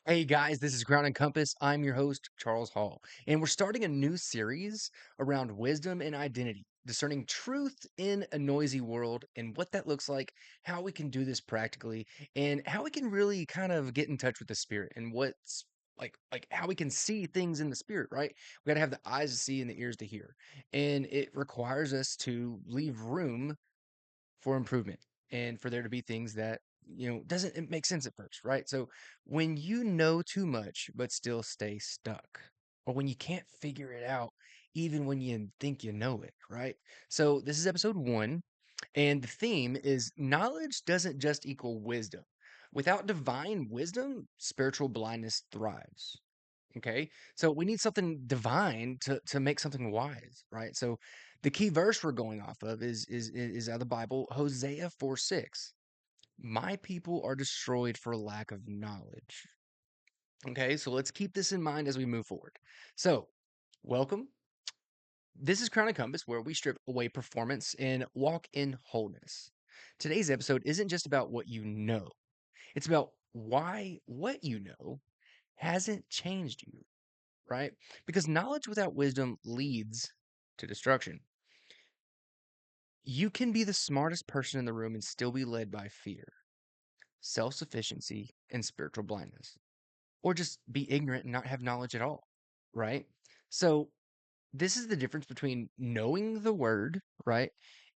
Hey guys, this is Ground and Compass. I'm your host, Charles Hall, and we're starting a new series around wisdom and identity, discerning truth in a noisy world and what that looks like, how we can do this practically, and how we can really kind of get in touch with the spirit and what's like how we can see things in the spirit, right? We got to have the eyes to see and the ears to hear. And it requires us to leave room for improvement and for there to be things that doesn't it make sense at first, right? So when you know too much but still stay stuck, or when you can't figure it out even when you think you know it, right? So this is episode 1, and the theme is knowledge doesn't just equal wisdom. Without divine wisdom, spiritual blindness thrives. Okay. So we need something divine to make something wise, right? So the key verse we're going off of is out of the Bible, Hosea 4:6. My people are destroyed for lack of knowledge. Okay, so let's keep this in mind as we move forward. So, welcome. This is Crown and Compass, where we strip away performance and walk in wholeness. Today's episode isn't just about what you know, it's about why what you know hasn't changed you, right? Because knowledge without wisdom leads to destruction. You can be the smartest person in the room and still be led by fear, self sufficiency, and spiritual blindness, or just be ignorant and not have knowledge at all, right? So, this is the difference between knowing the word, right,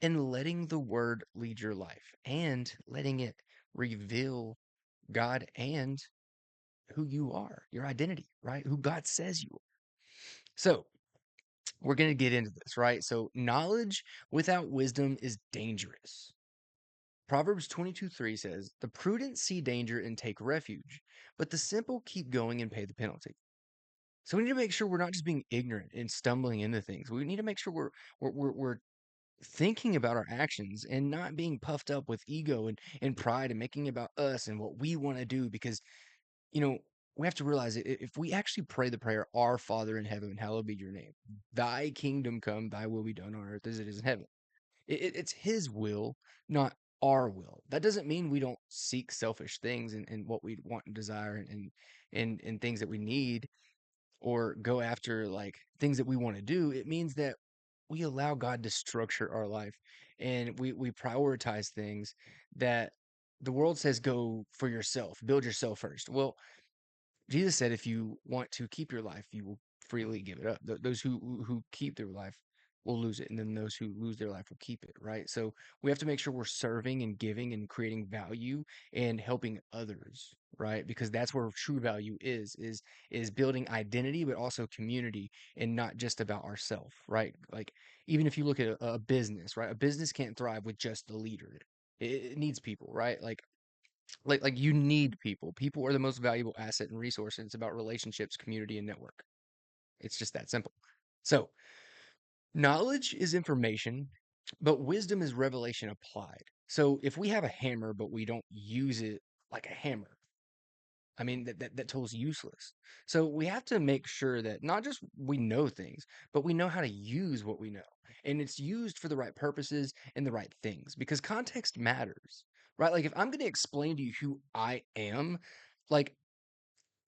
and letting the word lead your life and letting it reveal God and who you are, your identity, right? Who God says you are. So, we're going to get into this, right? So, knowledge without wisdom is dangerous. Proverbs 22:3 says, "The prudent see danger and take refuge, but the simple keep going and pay the penalty." So we need to make sure we're not just being ignorant and stumbling into things. We need to make sure we're thinking about our actions and not being puffed up with ego and pride and making it about us and what we want to do. Because you know we have to realize it. If we actually pray the prayer, "Our Father in heaven, hallowed be your name. Thy kingdom come, thy will be done on earth as it is in heaven." It's his will, not our will. That doesn't mean we don't seek selfish things and what we want and desire and things that we need, or go after like things that we want to do. It means that we allow God to structure our life, and we prioritize things that the world says go for yourself, build yourself first. Well, Jesus said, if you want to keep your life, you will freely give it up. Those who keep their life will lose it, and then those who lose their life will keep it, right? So we have to make sure we're serving and giving and creating value and helping others, right? Because that's where true value is building identity, but also community, and not just about ourselves, right? Like even if you look at a business, right? A business can't thrive with just the leader. It needs people, right? Like you need people. People are the most valuable asset and resource, and it's about relationships, community, and network. It's just that simple. So knowledge is information, but wisdom is revelation applied. So if we have a hammer but we don't use it like a hammer, I mean that tool's useless. So we have to make sure that not just we know things, but we know how to use what we know. And it's used for the right purposes and the right things, because context matters. Right? Like if I'm going to explain to you who I am, like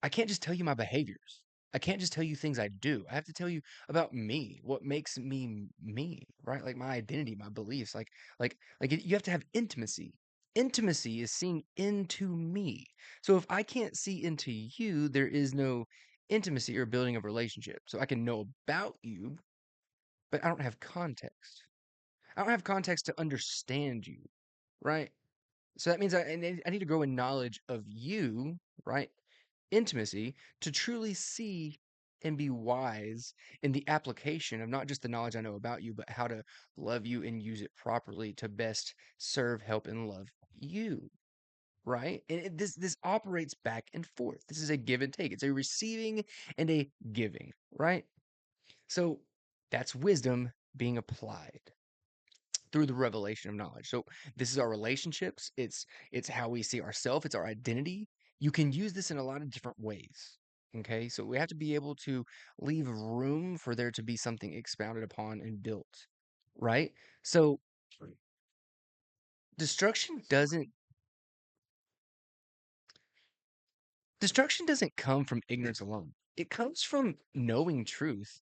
I can't just tell you my behaviors. I can't just tell you things I do. I have to tell you about me, what makes me me, right? Like my identity, my beliefs. You have to have intimacy. Intimacy is seeing into me. So if I can't see into you, there is no intimacy or building of relationship. So I can know about you, but I don't have context. I don't have context to understand you, right? So that means I need to grow in knowledge of you, right? Intimacy, to truly see and be wise in the application of not just the knowledge I know about you, but how to love you and use it properly to best serve, help, and love you. Right? And this operates back and forth. This is a give and take. It's a receiving and a giving, right? So that's wisdom being applied through the revelation of knowledge. So this is our relationships. It's how we see ourselves. It's our identity. You can use this in a lot of different ways. Okay, so we have to be able to leave room for there to be something expounded upon and built, right? So destruction Destruction doesn't come from ignorance alone. It comes from knowing truth,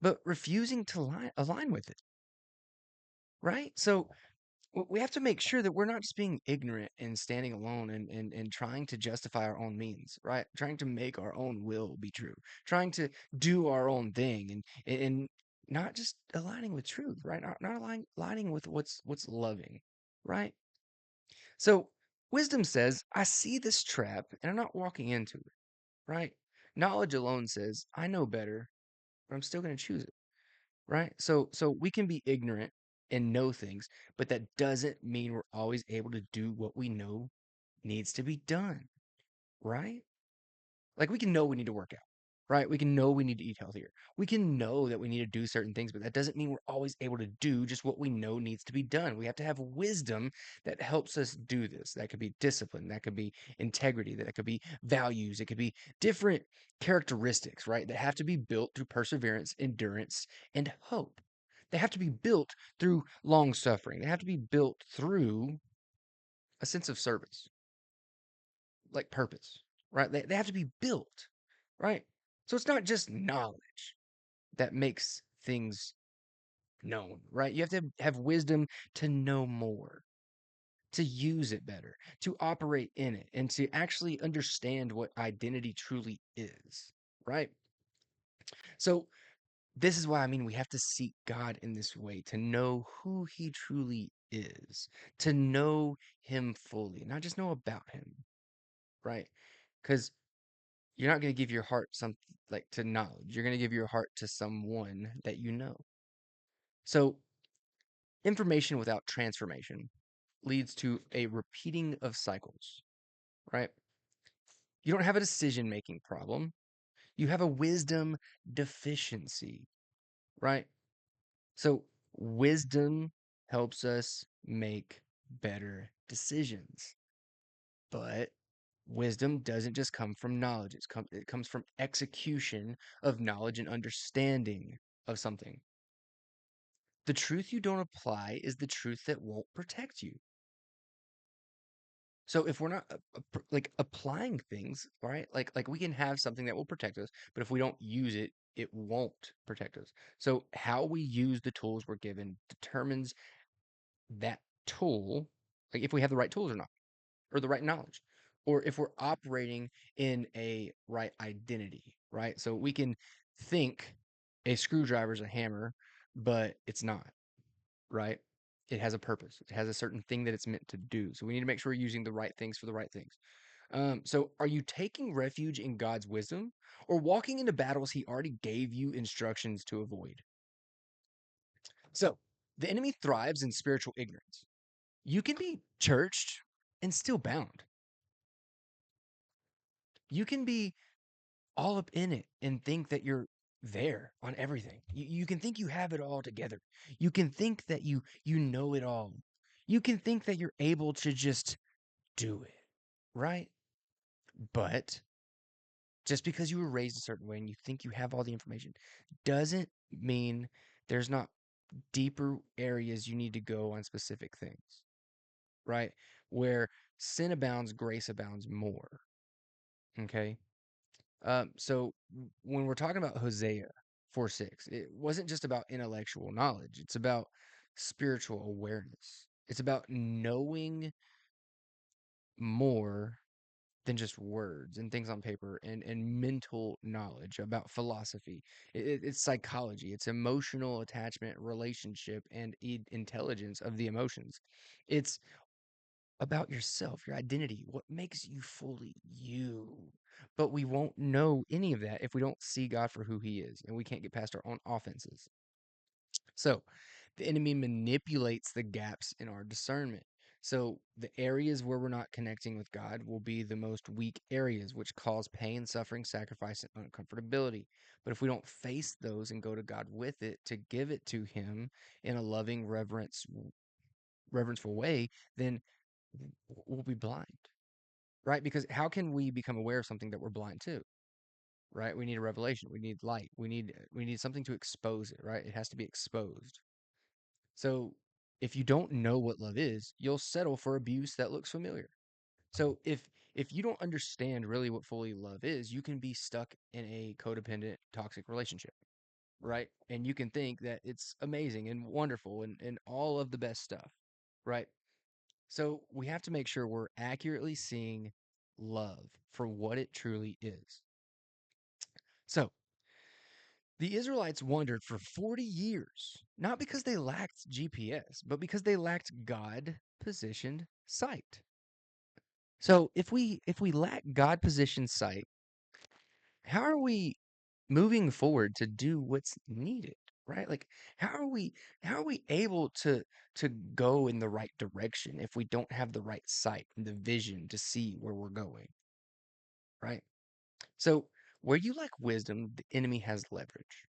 but refusing to align with it, right? So we have to make sure that we're not just being ignorant and standing alone and trying to justify our own means, right? Trying to make our own will be true, trying to do our own thing and not just aligning with truth, right? Not aligning with what's loving, right? So wisdom says, I see this trap and I'm not walking into it, right? Knowledge alone says, I know better, but I'm still going to choose it, right? So we can be ignorant and know things, but that doesn't mean we're always able to do what we know needs to be done, right? Like we can know we need to work out, right? We can know we need to eat healthier. We can know that we need to do certain things, but that doesn't mean we're always able to do just what we know needs to be done. We have to have wisdom that helps us do this. That could be discipline, that could be integrity, that could be values, it could be different characteristics, right? That have to be built through perseverance, endurance, and hope. They have to be built through long suffering. They have to be built through a sense of service, like purpose, right? They have to be built, right? So it's not just knowledge that makes things known, right? You have to have wisdom to know more, to use it better, to operate in it, and to actually understand what identity truly is, right? So this is why I mean we have to seek God in this way to know who he truly is, to know him fully, not just know about him, right? Because you're not going to give your heart some like to knowledge. You're going to give your heart to someone that you know. So, information without transformation leads to a repeating of cycles, right? You don't have a decision making problem. You have a wisdom deficiency, right? So, wisdom helps us make better decisions. But wisdom doesn't just come from knowledge. It comes from execution of knowledge and understanding of something. The truth you don't apply is the truth that won't protect you. So if we're not like applying things, right? Like we can have something that will protect us, but if we don't use it, it won't protect us. So how we use the tools we're given determines that tool, like if we have the right tools or not, or the right knowledge, or if we're operating in a right identity, right? So we can think a screwdriver is a hammer, but it's not, right? It has a purpose. It has a certain thing that it's meant to do. So we need to make sure we're using the right things for the right things. So are you taking refuge in God's wisdom or walking into battles he already gave you instructions to avoid? So the enemy thrives in spiritual ignorance. You can be churched and still bound. You can be all up in it and think that you're there on everything. You can think you have it all together. You can think that you know it all. You can think that you're able to just do it, right? But just because you were raised a certain way and you think you have all the information doesn't mean there's not deeper areas you need to go on specific things, right? Where sin abounds, grace abounds more. Okay. So when we're talking about Hosea 4:6, it wasn't just about intellectual knowledge. It's about spiritual awareness. It's about knowing more than just words and things on paper and mental knowledge about philosophy. It's psychology, it's emotional attachment, relationship, and intelligence of the emotions. It's about yourself, your identity, what makes you fully you. But we won't know any of that if we don't see God for who he is and we can't get past our own offenses. So the enemy manipulates the gaps in our discernment. So the areas where we're not connecting with God will be the most weak areas, which cause pain, suffering, sacrifice, and uncomfortability. But if we don't face those and go to God with it to give it to him in a loving, reverenceful way, then we'll be blind, right? Because how can we become aware of something that we're blind to, right? We need a revelation. We need light. We need something to expose it, right? It has to be exposed. So if you don't know what love is, you'll settle for abuse that looks familiar. So if you don't understand really what fully love is, you can be stuck in a codependent, toxic relationship, right? And you can think that it's amazing and wonderful and all of the best stuff, right? So we have to make sure we're accurately seeing love for what it truly is. So the Israelites wandered for 40 years, not because they lacked GPS, but because they lacked God positioned sight. So if we lack God positioned sight, how are we moving forward to do what's needed, right? Like how are we able to go in the right direction if we don't have the right sight and the vision to see where we're going, right? So where you lack wisdom, the enemy has leverage.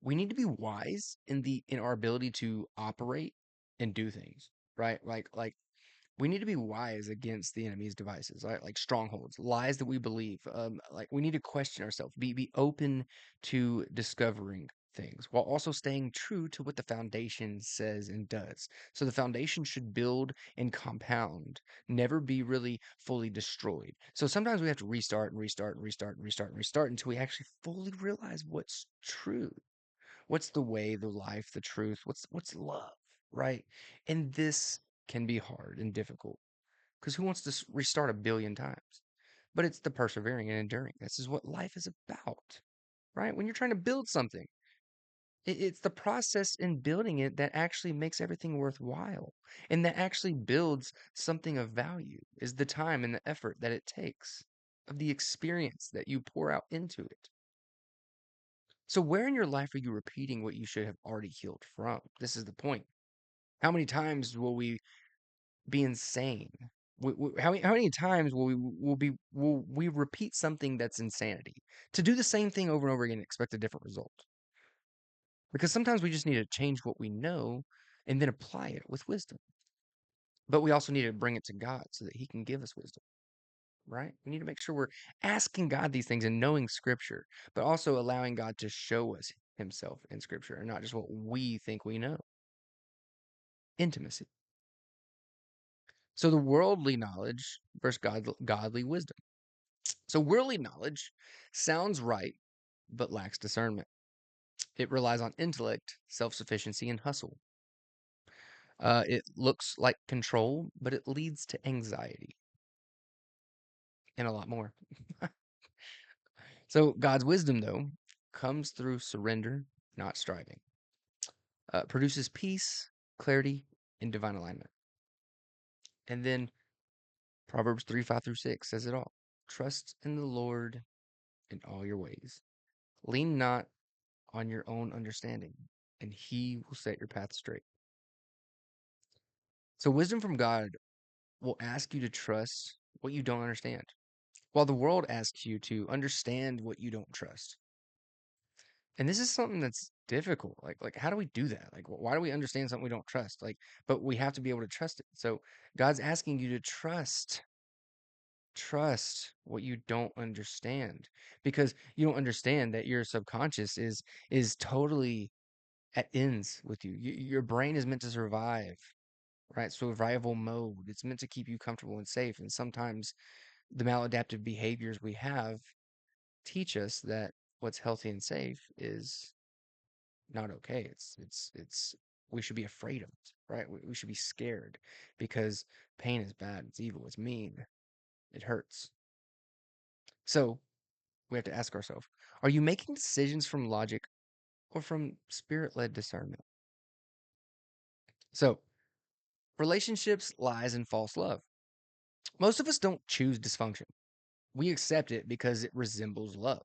We need to be wise in our ability to operate and do things, right? Like we need to be wise against the enemy's devices, right? Like strongholds, lies that we believe. Like we need to question ourselves, be open to discovering things while also staying true to what the foundation says and does. So the foundation should build and compound, never be really fully destroyed. So sometimes we have to restart and restart and restart and restart and restart until we actually fully realize what's true. What's the way, the life, the truth? What's love, right? And this can be hard and difficult because who wants to restart a billion times? But it's the persevering and enduring. This is what life is about, right? When you're trying to build something, it's the process in building it that actually makes everything worthwhile and that actually builds something of value is the time and the effort that it takes of the experience that you pour out into it. So, where in your life are you repeating what you should have already healed from? This is the point. How many times will we be insane? How many times will we repeat something that's insanity to do the same thing over and over again and expect a different result? Because sometimes we just need to change what we know and then apply it with wisdom. But we also need to bring it to God so that He can give us wisdom, right? We need to make sure we're asking God these things and knowing Scripture, but also allowing God to show us Himself in Scripture and not just what we think we know. Intimacy. So the worldly knowledge versus godly wisdom. So worldly knowledge sounds right, but lacks discernment. It relies on intellect, self sufficiency, and hustle. It looks like control, but it leads to anxiety and a lot more. So God's wisdom, though, comes through surrender, not striving. Produces peace, clarity, and divine alignment. And then Proverbs 3 5 through 6 says it all. Trust in the Lord in all your ways. Lean not on your own understanding, and He will set your path straight. So, wisdom from God will ask you to trust what you don't understand, while the world asks you to understand what you don't trust. And this is something that's difficult. Like how do we do that? Like, why do we understand something we don't trust? Like, but we have to be able to trust it. So, God's asking you to trust what you don't understand because you don't understand that your subconscious is totally at ends with you. Your brain is meant to survive, right? Survival mode. It's meant to keep you comfortable and safe. And sometimes the maladaptive behaviors we have teach us that what's healthy and safe is not okay. It's we should be afraid of it, right? We should be scared because pain is bad. It's evil. It's mean. It hurts. So we have to ask ourselves, are you making decisions from logic or from spirit-led discernment? So relationships, lies, and false love. Most of us don't choose dysfunction. We accept it because it resembles love.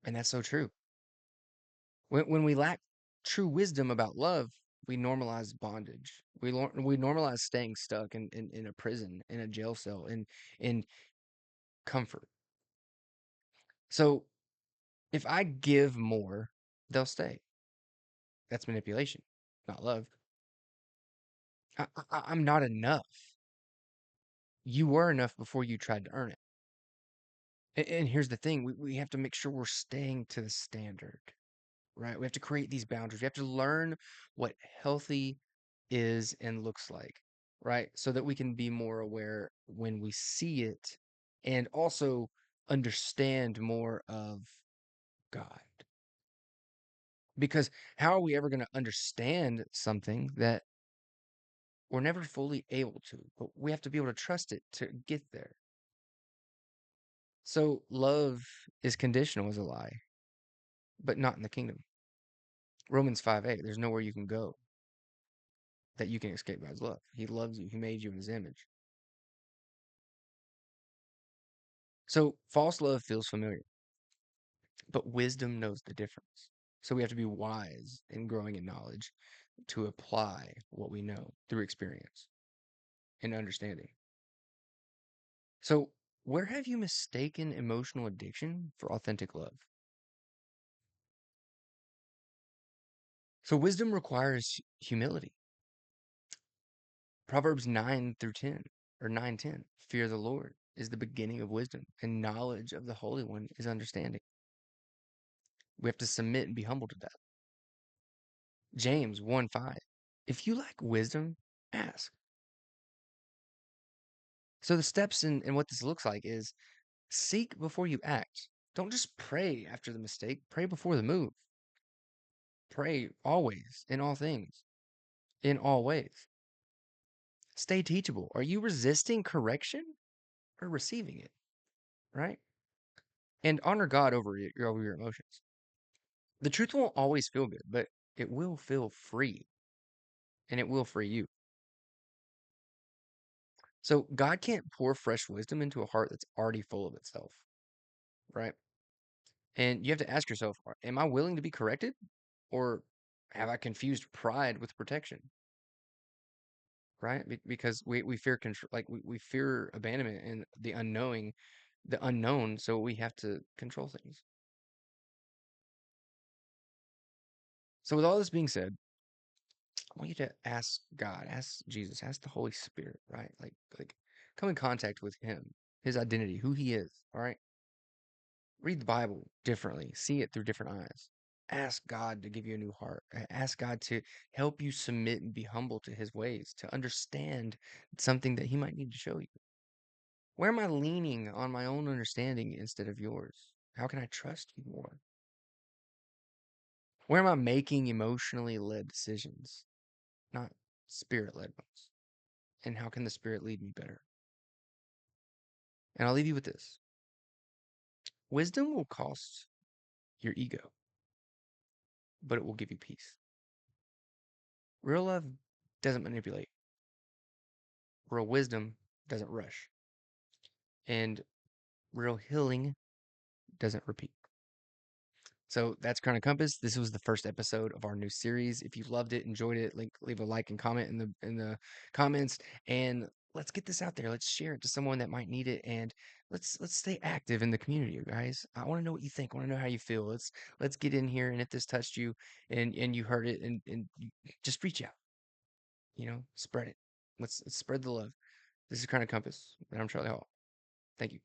And that's so true. When we lack true wisdom about love, we normalize bondage. We normalize staying stuck in a prison, in a jail cell, in comfort. So if I give more, they'll stay. That's manipulation, not love. I'm not enough. You were enough before you tried to earn it. And here's the thing, we have to make sure we're staying to the standard, right? We have to create these boundaries. We have to learn what healthy is and looks like. right? So that we can be more aware when we see it and also understand more of God. Because how are we ever going to understand something that we're never fully able to? But we have to be able to trust it to get there. So love is conditional as a lie, but not in the kingdom. Romans 5:8, there's nowhere you can go that you can escape God's love. He loves you. He made you in his image. So false love feels familiar, but wisdom knows the difference. So we have to be wise in growing in knowledge to apply what we know through experience and understanding. So where have you mistaken emotional addiction for authentic love? So wisdom requires humility. Proverbs 9 through 10 or 9:10. Fear of the Lord is the beginning of wisdom, and knowledge of the Holy One is understanding. We have to submit and be humble to that. James 1:5. If you lack wisdom, ask. So the steps in what this looks like is seek before you act. Don't just pray after the mistake, pray before the move. Pray always, in all things, in all ways. Stay teachable. Are you resisting correction or receiving it? Right? And honor God over your emotions. The truth won't always feel good, but it will feel free and it will free you. So God can't pour fresh wisdom into a heart that's already full of itself, right? And you have to ask yourself, am I willing to be corrected or have I confused pride with protection? Right? Because we fear control, like we fear abandonment and the unknown. So we have to control things. So with all this being said, I want you to ask God, ask Jesus, ask the Holy Spirit, right? Like come in contact with him, his identity, who he is, all right? Read the Bible differently, see it through different eyes. Ask God to give you a new heart. Ask God to help you submit and be humble to his ways, to understand something that he might need to show you. Where am I leaning on my own understanding instead of yours? How can I trust you more? Where am I making emotionally led decisions, not spirit led ones? And how can the spirit lead me better? And I'll leave you with this. Wisdom will cost your ego, but it will give you peace. Real love doesn't manipulate. Real wisdom doesn't rush. And real healing doesn't repeat. So that's Crown and Compass. This was the first episode of our new series. If you loved it, enjoyed it, leave a like and comment in the comments. And let's get this out there. Let's share it to someone that might need it. And let's stay active in the community, you guys. I want to know what you think. I want to know how you feel. Let's get in here. And if this touched you and you heard it and you, just reach out. Spread it. Let's spread the love. This is Crown and Compass, and I'm Charlie Hall. Thank you.